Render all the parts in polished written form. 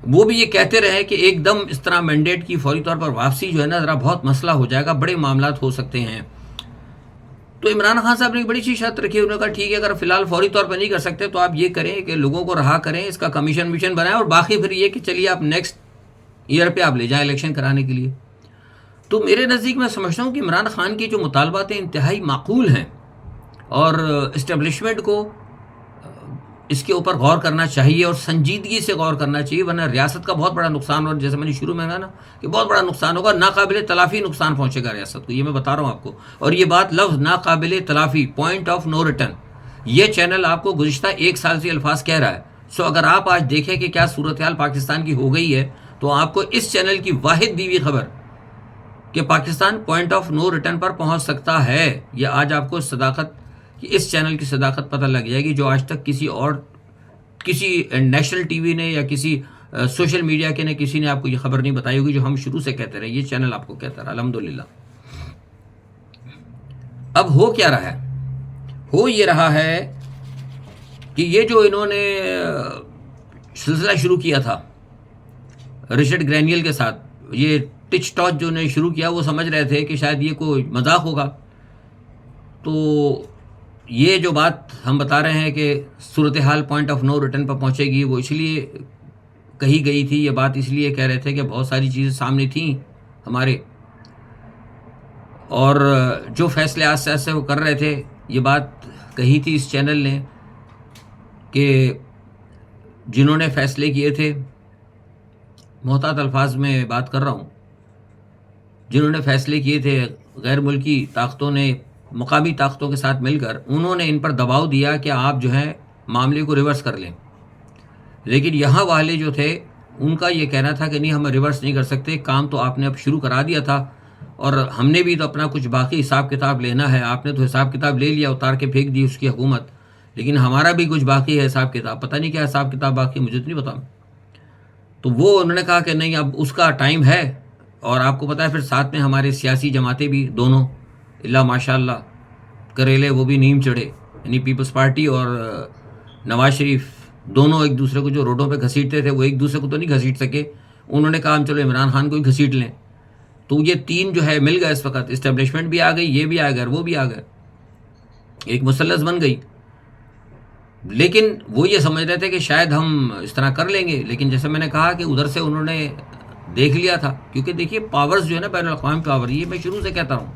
وہ بھی یہ کہتے رہے کہ ایک دم اس طرح مینڈیٹ کی فوری طور پر واپسی جو ہے نا ذرا بہت مسئلہ ہو جائے گا، بڑے معاملات ہو سکتے ہیں. تو عمران خان صاحب نے ایک بڑی سی شرط رکھی. انہوں نے کہا ٹھیک ہے، اگر فی الحال فوری طور پر نہیں کر سکتے تو آپ یہ کریں کہ لوگوں کو رہا کریں، اس کا کمیشن بنائیں، اور باقی پھر یہ کہ چلیے آپ نیکسٹ ایئر پہ آپ لے جائیں الیکشن کرانے کے لیے. تو میرے نزدیک میں سمجھتا ہوں کہ عمران خان کی جو مطالبات ہیں انتہائی معقول ہیں، اور اسٹیبلشمنٹ کو اس کے اوپر غور کرنا چاہیے اور سنجیدگی سے غور کرنا چاہیے، ورنہ ریاست کا بہت بڑا نقصان، اور جیسے میں نے شروع میں کہا نا کہ بہت بڑا نقصان ہوگا، ناقابل تلافی نقصان پہنچے گا ریاست کو. یہ میں بتا رہا ہوں آپ کو، اور یہ بات لفظ ناقابل تلافی، پوائنٹ آف نو ریٹرن، یہ چینل آپ کو گزشتہ 1 سال سے الفاظ کہہ رہا ہے. سو اگر آپ آج دیکھیں کہ کیا صورتحال پاکستان کی ہو گئی ہے، تو آپ کو اس چینل کی واحد دیوی خبر کہ Pakistan point of no return پر پہنچ سکتا ہے، یہ آج آپ کو صداقت، اس چینل کی صداقت پتہ لگ جائے گی، جو آج تک کسی نیشنل ٹی وی نے یا کسی سوشل میڈیا کے نے کسی نے آپ کو یہ خبر نہیں بتائی ہوگی، جو ہم شروع سے کہتے رہے. یہ چینل آپ کو کہتا رہا، الحمدللہ. اب ہو کیا رہا ہے؟ ہو یہ رہا ہے کہ یہ جو انہوں نے سلسلہ شروع کیا تھا رچرڈ گرینیل کے ساتھ، یہ ٹچ ٹاچ جو نے شروع کیا، وہ سمجھ رہے تھے کہ شاید یہ کوئی مذاق ہوگا. تو یہ جو بات ہم بتا رہے ہیں کہ صورتحال پوائنٹ آف نو ریٹرن پر پہنچے گی، وہ اس لیے کہی گئی تھی. یہ بات اس لیے کہہ رہے تھے کہ بہت ساری چیزیں سامنے تھیں ہمارے، اور جو فیصلے آج سے وہ کر رہے تھے. یہ بات کہی تھی اس چینل نے کہ جنہوں نے فیصلے کیے تھے، محتاط الفاظ میں بات کر رہا ہوں، جنہوں نے فیصلے کیے تھے غیر ملکی طاقتوں نے مقامی طاقتوں کے ساتھ مل کر، انہوں نے ان پر دباؤ دیا کہ آپ جو ہے معاملے کو ریورس کر لیں. لیکن یہاں والے جو تھے ان کا یہ کہنا تھا کہ نہیں، ہم ریورس نہیں کر سکتے، کام تو آپ نے اب شروع کرا دیا تھا، اور ہم نے بھی تو اپنا کچھ باقی حساب کتاب لینا ہے. آپ نے تو حساب کتاب لے لیا، اتار کے پھینک دی اس کی حکومت، لیکن ہمارا بھی کچھ باقی ہے حساب کتاب. پتہ نہیں کیا حساب کتاب باقی، مجھے تو نہیں پتا. تو وہ انہوں نے کہا کہ نہیں، اب اس کا ٹائم ہے. اور آپ کو پتہ ہے پھر ساتھ میں ہمارے سیاسی جماعتیں بھی دونوں، اللہ ماشاء اللہ کریلے، وہ بھی نیم چڑھے، یعنی پیپلز پارٹی اور نواز شریف دونوں ایک دوسرے کو جو روڈوں پہ گھسیٹتے تھے، وہ ایک دوسرے کو تو نہیں گھسیٹ سکے. انہوں نے کہا ہم چلو عمران خان کو ہی گھسیٹ لیں. تو یہ تین جو ہے مل گئے اس وقت، اسٹیبلشمنٹ بھی آ گئی، یہ بھی آ گئے، وہ بھی آ گئے، ایک مثلث بن گئی. لیکن وہ یہ سمجھ رہے تھے کہ شاید ہم اس طرح کر لیں گے. لیکن جیسے میں نے کہا کہ ادھر سے انہوں نے دیکھ لیا تھا، کیونکہ دیکھیے پاورز جو ہے نا، بین الاقوامی پاور، یہ میں شروع سے کہتا ہوں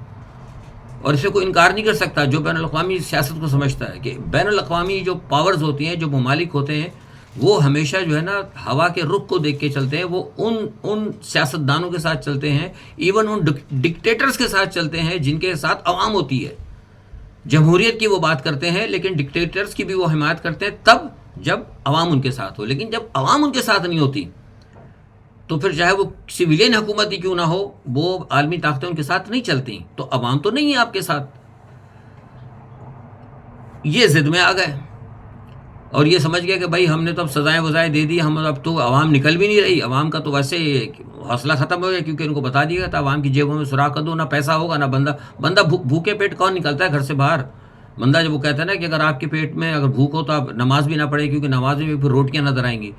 اور اسے کوئی انکار نہیں کر سکتا جو بین الاقوامی سیاست کو سمجھتا ہے، کہ بین الاقوامی جو پاورز ہوتی ہیں، جو ممالک ہوتے ہیں، وہ ہمیشہ جو ہے نا ہوا کے رخ کو دیکھ کے چلتے ہیں. وہ ان سیاستدانوں کے ساتھ چلتے ہیں، ایون ان ڈکٹیٹرز کے ساتھ چلتے ہیں جن کے ساتھ عوام ہوتی ہے. جمہوریت کی وہ بات کرتے ہیں، لیکن ڈکٹیٹرز کی بھی وہ حمایت کرتے ہیں تب جب عوام ان کے ساتھ ہو. لیکن جب عوام ان کے ساتھ نہیں ہوتی تو پھر چاہے وہ سویلین حکومت ہی کیوں نہ ہو، وہ عالمی طاقتیں ان کے ساتھ نہیں چلتی، تو عوام تو نہیں ہے آپ کے ساتھ. یہ ضد میں آ گئے اور یہ سمجھ گئے کہ بھائی ہم نے تو اب سزائیں وزائیں دے دی، ہم اب تو عوام نکل بھی نہیں رہی. عوام کا تو ویسے حوصلہ ختم ہو گیا، کیونکہ ان کو بتا دیا تھا عوام کی جیبوں میں سوراخ کر دو، نہ پیسہ ہوگا نہ بندہ بھوکے پیٹ کون نکلتا ہے گھر سے باہر. بندہ جب وہ کہتا ہے نا کہ اگر آپ کے پیٹ میں اگر بھوک ہو تو آپ نماز بھی نہ پڑھے، کیونکہ نماز میں بھی پھر روٹیاں نظر آئیں گی.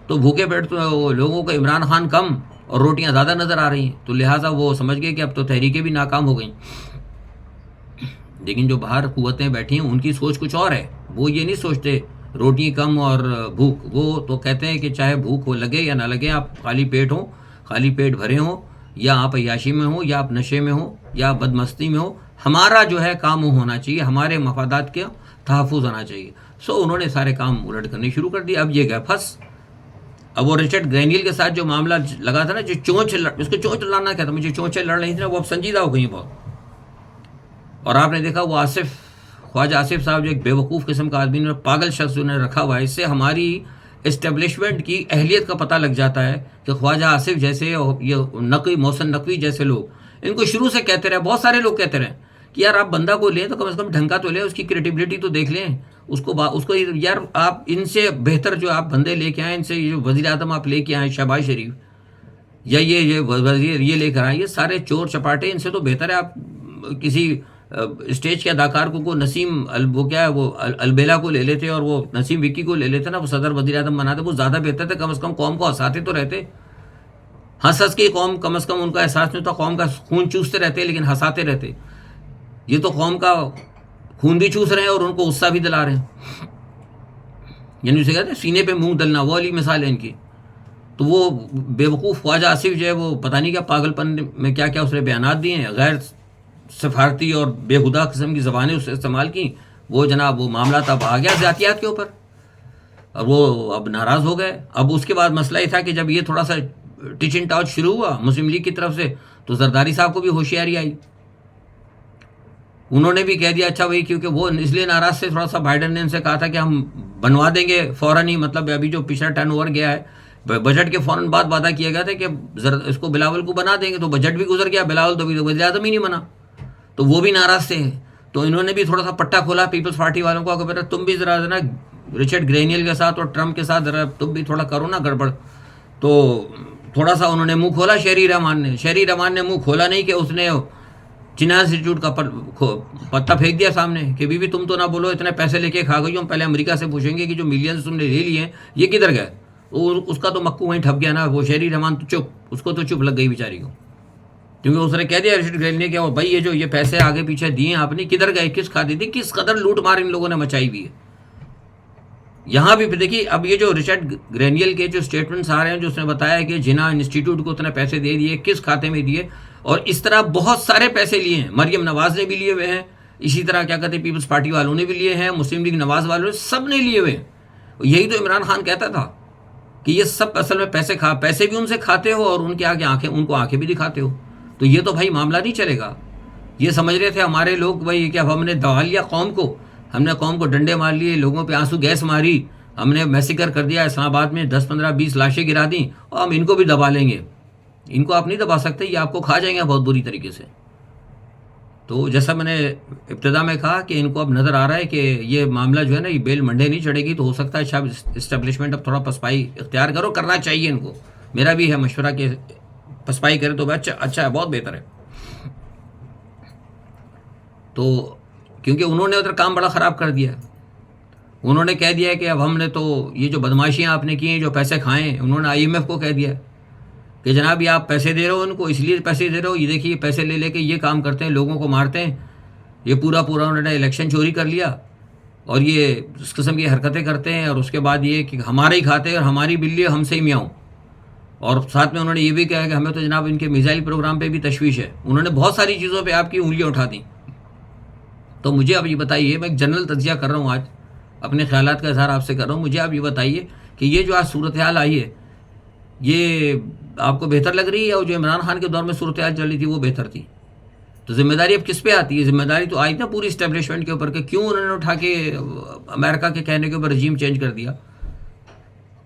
تو بھوکے پیٹ تو لوگوں کو عمران خان کم اور روٹیاں زیادہ نظر آ رہی ہیں، تو لہٰذا وہ سمجھ گئے کہ اب تو تحریکیں بھی ناکام ہو گئیں. لیکن جو باہر قوتیں بیٹھی ہیں ان کی سوچ کچھ اور ہے. وہ یہ نہیں سوچتے روٹی کم اور بھوک، وہ تو کہتے ہیں کہ چاہے بھوک ہو لگے یا نہ لگے، آپ خالی پیٹ ہوں، خالی پیٹ بھرے ہوں، یا آپ عیاشی میں ہوں، یا آپ نشے میں ہوں، یا بدمستی میں ہوں، ہمارا جو ہے کام ہونا چاہیے، ہمارے مفادات کا تحفظ ہونا چاہیے. سو انہوں نے سارے کام الٹ کرنے شروع کر دیے. اب یہ گئے پھنس. اب وہ رچرڈ گرینیل کے ساتھ جو معاملہ لگا تھا نا، جو اس کو چونچ لڑنا کہتا، مجھے چونچیں لڑ رہی تھی نا، وہ اب سنجیدہ ہو گئی بہت. اور آپ نے دیکھا وہ خواجہ آصف صاحب جو ایک بیوقوف قسم کا آدمی نے، پاگل شخص جو نے رکھا ہوا ہے، اس سے ہماری اسٹیبلشمنٹ کی اہلیت کا پتہ لگ جاتا ہے کہ خواجہ آصف جیسے، یہ محسن نقوی جیسے لوگ ان کو شروع سے کہتے رہے، بہت سارے لوگ کہتے رہے کہ یار آپ بندہ کو لیں تو کم از کم ڈھنگ کا تو لیں، اس کی کریڈیبلٹی تو دیکھ لیں، اس کو یار آپ ان سے بہتر جو آپ بندے لے کے آئیں، ان سے جو وزیر اعظم آپ لے کے آئیں شہباز شریف، یا یہ وزیر یہ لے کر آئیں، یہ سارے چور چپاٹے، ان سے تو بہتر ہے آپ کسی اسٹیج کے اداکار کو نسیم وہ کیا ہے وہ البیلا کو لے لیتے اور وہ نسیم وکی کو لے لیتے نا، وہ صدر وزیر اعظم بناتے، وہ زیادہ بہتر تھے. کم از کم قوم کو ہنساتے تو رہتے. ہنس کے قوم کم از کم ان کا احساس نہیں ہوتا، قوم کا خون چوستے رہتے لیکن ہنساتے رہتے. یہ تو قوم کا خون بھی چوس رہے ہیں اور ان کو غصہ بھی دلا رہے ہیں. یعنی اسے کہتے ہیں سینے پہ منہ ڈلنا، وہ والی مثال ہے ان کی. تو وہ بے وقوف خواجہ آصف جو ہے وہ پتہ نہیں کیا پاگل پن میں کیا کیا اس نے بیانات دیے ہیں، غیر سفارتی اور بے ہدا قسم کی زبانیں اس نے استعمال کی. وہ جناب وہ معاملات اب آ گیا ذاتیات کے اوپر، اور وہ اب ناراض ہو گئے. اب اس کے بعد مسئلہ یہ تھا کہ جب یہ تھوڑا سا ٹچ اینڈ ٹاچ شروع ہوا مسلم لیگ کی طرف سے، تو زرداری صاحب کو بھی ہوشیاری آئی. انہوں نے بھی کہہ دیا اچھا بھائی، کیونکہ وہ اس لیے ناراض تھے تھوڑا سا، بائیڈن نے ان سے کہا تھا کہ ہم بنوا دیں گے فوراً ہی، مطلب ابھی جو پچھلا ٹرن اوور گیا ہے بجٹ کے فوراً بعد وعدہ کیا گیا تھا کہ اس کو بلاول کو بنا دیں گے، تو بجٹ بھی گزر گیا، بلاول تو وزیر اعظم ہی نہیں بنا، تو وہ بھی ناراض تھے. تو انہوں نے بھی تھوڑا سا پٹا کھولا پیپلز پارٹی والوں کو کہ بیٹا تم بھی ذرا نا رچرڈ گرینیل کے ساتھ اور ٹرمپ کے ساتھ ذرا تم بھی تھوڑا کرو نا گڑبڑ. تو تھوڑا سا انہوں نے منہ کھولا. شہری رحمان نے منہ کھولا نہیں کہ اس نے چنا انسٹیٹیوٹ کا پتہ پھینک دیا سامنے کہ بیوی تم تو نہ بولو، اتنے پیسے لے کے کھا گئی، ہم پہلے امریکہ سے پوچھیں گے کہ جو ملینز تم نے لے لیے ہیں یہ کدھر گئے. اور اس کا تو مکو وہیں ٹھپ گیا نا. وہ شہری رحمان تو چپ، اس کو تو چپ لگ گئی بیچاری کو، کیونکہ اس نے کہہ دیا رچرڈ گرینیل نے کہ بھائی یہ جو یہ پیسے آگے پیچھے دیے آپ نے کدھر گئے، کس کھاتی تھی، کس قدر لوٹ مار ان لوگوں نے مچائی ہوئی ہے. یہاں بھی دیکھیے اب یہ جو رچرڈ گرینیل کے جو اسٹیٹمنٹس آ رہے ہیں، جو اس نے بتایا کہ جنا انسٹیٹیوٹ کو اتنے پیسے دے دیے، کس کھاتے میں دیے، اور اس طرح بہت سارے پیسے لیے ہیں. مریم نواز نے بھی لیے ہوئے ہیں، اسی طرح کیا کہتے ہیں پیپلز پارٹی والوں نے بھی لیے ہیں، مسلم لیگ نواز والوں نے، سب نے لیے ہوئے ہیں. یہی تو عمران خان کہتا تھا کہ یہ سب اصل میں پیسے بھی ان سے کھاتے ہو اور ان کے آگے ان کو آنکھیں بھی دکھاتے ہو. تو یہ تو بھائی معاملہ نہیں چلے گا. یہ سمجھ رہے تھے ہمارے لوگ بھائی کہ اب ہم نے دبا لیا قوم کو، ہم نے قوم کو ڈنڈے مار لیے، لوگوں پہ آنسو گیس ماری، ہم نے میسیکر کر دیا اسلام آباد میں، 10 15 20 لاشیں گرا دیں، اور ہم ان کو بھی دبا لیں گے. ان کو آپ نہیں دبا سکتے، یہ آپ کو کھا جائیں گے بہت بری طریقے سے. تو جیسا میں نے ابتدا میں کہا کہ ان کو اب نظر آ رہا ہے کہ یہ معاملہ جو ہے نا، یہ بیل منڈے نہیں چڑھے گی، تو ہو سکتا ہے شاید اسٹیبلشمنٹ اب تھوڑا پسپائی اختیار کرنا چاہیے ان کو. میرا بھی ہے مشورہ کہ پسپائی کرے تو اچھا ہے، بہت بہتر ہے. تو کیونکہ انہوں نے ادھر کام بڑا خراب کر دیا. انہوں نے کہہ دیا کہ اب ہم نے تو یہ جو بدماشیاں آپ نے کی ہیں، جو پیسے کھائے ہیں، انہوں نے IMF کو کہہ دیا کہ جناب یہ آپ پیسے دے رہے ہو ان کو، اس لیے پیسے دے رہے ہو، یہ دیکھیے پیسے لے کے یہ کام کرتے ہیں، لوگوں کو مارتے ہیں، یہ پورا انہوں نے الیکشن چوری کر لیا اور یہ اس قسم کی حرکتیں کرتے ہیں. اور اس کے بعد یہ کہ ہمارے ہی کھاتے اور ہماری بلی ہم سے ہی میاؤں. اور ساتھ میں انہوں نے یہ بھی کہا کہ ہمیں تو جناب ان کے میزائل پروگرام پہ بھی تشویش ہے. انہوں نے بہت ساری چیزوں پہ آپ کی انگلیاں اٹھا دیں. تو مجھے اب یہ بتائیے، میں ایک جنرل تجزیہ کر رہا ہوں، آج اپنے خیالات کا اظہار آپ سے کر رہا ہوں، مجھے آپ یہ بتائیے کہ یہ جو آج صورتحال آئی ہے، یہ آپ کو بہتر لگ رہی ہے، اور جو عمران خان کے دور میں صورتحال چل رہی تھی وہ بہتر تھی؟ تو ذمہ داری اب کس پہ آتی ہے؟ ذمہ داری تو آئی نا پوری اسٹیبلشمنٹ کے اوپر کہ کیوں انہوں نے اٹھا کے امریکہ کے کہنے کے اوپر رجیم چینج کر دیا.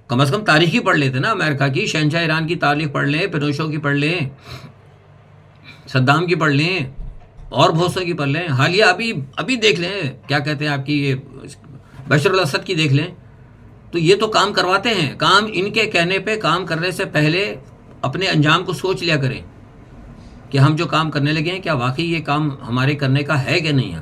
کم از کم تاریخ ہی پڑھ لیتے نا امریکہ کی، شہنشاہ ایران کی تاریخ پڑھ لیں، پینوشو کی پڑھ لیں، صدام کی پڑھ لیں، اور بہت سے کی پڑھ لیں. حالیہ ابھی دیکھ لیں کیا کہتے ہیں آپ کی یہ بشر الاسد کی دیکھ لیں. تو یہ تو کام کرواتے ہیں. کام ان کے کہنے پہ کام کرنے سے پہلے اپنے انجام کو سوچ لیا کریں کہ ہم جو کام کرنے لگے ہیں کیا واقعی یہ کام ہمارے کرنے کا ہے کہ نہیں ہے.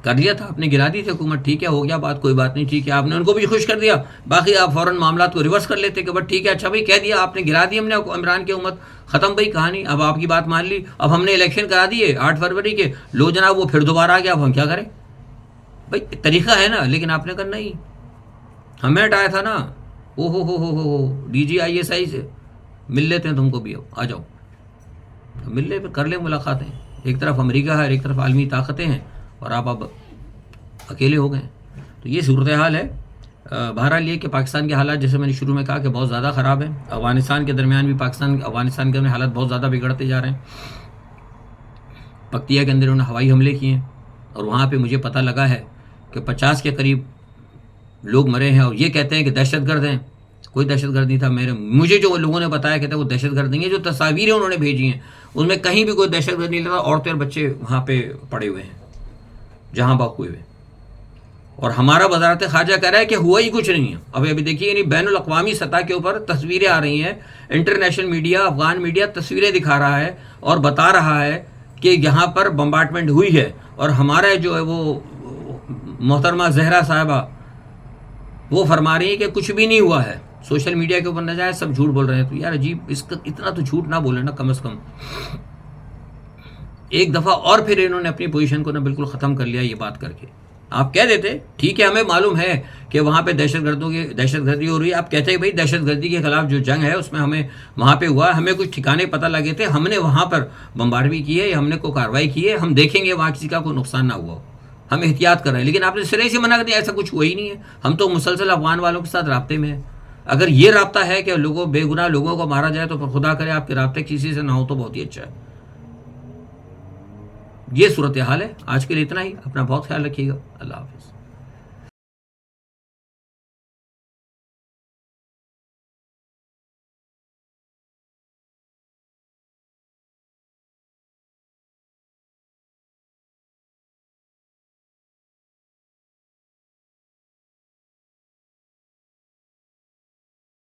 کر لیا تھا آپ نے، گرا دی تھی حکومت، ٹھیک ہے، ہو گیا بات، کوئی بات نہیں، ٹھیک ہے، آپ نے ان کو بھی خوش کر دیا. باقی آپ فوراً معاملات کو ریورس کر لیتے کہ بس ٹھیک ہے، اچھا بھائی کہہ دیا آپ نے، گرا دی ہم نے عمران کی حکومت، ختم بھائی کہانی. اب آپ کی بات مان لی، اب ہم نے الیکشن کرا دیے 8 فروری کے، لو جناب وہ پھر دوبارہ آ گیا، اب ہم کیا کریں بھائی؟ طریقہ ہے نا، لیکن آپ نے کرنا ہی، ہمیں ہٹایا تھا نا. ہو DGISI سے مل لیتے ہیں تم کو بھی، آ جاؤ مل لے، کر لیں ملاقاتیں. ایک طرف امریکہ ہے، ایک طرف عالمی طاقتیں ہیں، اور آپ اب اکیلے ہو گئے. تو یہ صورتحال ہے. بہرحال یہ کہ پاکستان کے حالات جیسے میں نے شروع میں کہا کہ بہت زیادہ خراب ہیں. افغانستان کے درمیان بھی افغانستان کے حالات بہت زیادہ بگڑتے جا رہے ہیں. پکتیا کے اندر انہوں نے ہوائی حملے کیے ہیں، اور وہاں پہ مجھے پتہ لگا ہے کہ 50 کے قریب لوگ مرے ہیں، اور یہ کہتے ہیں کہ دہشت گرد ہیں. کوئی دہشت گرد نہیں تھا. مجھے جو لوگوں نے بتایا کہتے ہیں وہ دہشت گرد نہیں ہے. جو تصاویریں انہوں نے بھیجی ہیں ان میں کہیں بھی کوئی دہشت گرد نہیں لگا. عورتیں اور بچے وہاں پہ پڑے ہوئے ہیں جہاں باق ہوئے ہوئے. اور ہمارا وزارت خارجہ کہہ رہا ہے کہ ہوا ہی کچھ نہیں ہے. ابھی دیکھیے، یعنی بین الاقوامی سطح کے اوپر تصویریں آ رہی ہیں، انٹرنیشنل میڈیا، افغان میڈیا تصویریں دکھا رہا ہے اور بتا رہا ہے کہ یہاں پر بمبارڈمنٹ ہوئی ہے، اور ہمارے جو ہے وہ محترمہ زہرا صاحبہ وہ فرما رہی ہیں کہ کچھ بھی نہیں ہوا ہے، سوشل میڈیا کے اوپر نہ جائے، سب جھوٹ بول رہے ہیں. تو یار عجیب، اس کا اتنا تو جھوٹ نہ بولے نا کم از کم. ایک دفعہ اور پھر انہوں نے اپنی پوزیشن کو نا بالکل ختم کر لیا یہ بات کر کے. آپ کہہ دیتے ٹھیک ہے، ہمیں معلوم ہے کہ وہاں پہ دہشت گردی ہو رہی ہے، آپ کہتے ہیں بھائی دہشت گردی کے خلاف جو جنگ ہے اس میں ہمیں وہاں پہ ہوا، ہمیں کچھ ٹھکانے پتہ لگے تھے، ہم نے وہاں پر بمبارڈ بھی کی ہے، ہم نے کوئی کارروائی کی ہے، ہم دیکھیں گے وہاں کسی کا کوئی نقصان نہ ہوا ہو، ہم احتیاط کر رہے ہیں. لیکن آپ نے سرے سے منع کر دیا، ایسا کچھ ہوا ہی نہیں ہے، ہم تو مسلسل افغان والوں کے ساتھ رابطے میں ہیں. اگر یہ رابطہ ہے کہ بے گناہ لوگوں کو مارا جائے تو پھر خدا کرے آپ کے رابطے کسی سے نہ ہو تو بہت ہی اچھا ہے. یہ صورتحال ہے. آج کے لیے اتنا ہی. اپنا بہت خیال رکھیے گا. اللہ حافظ.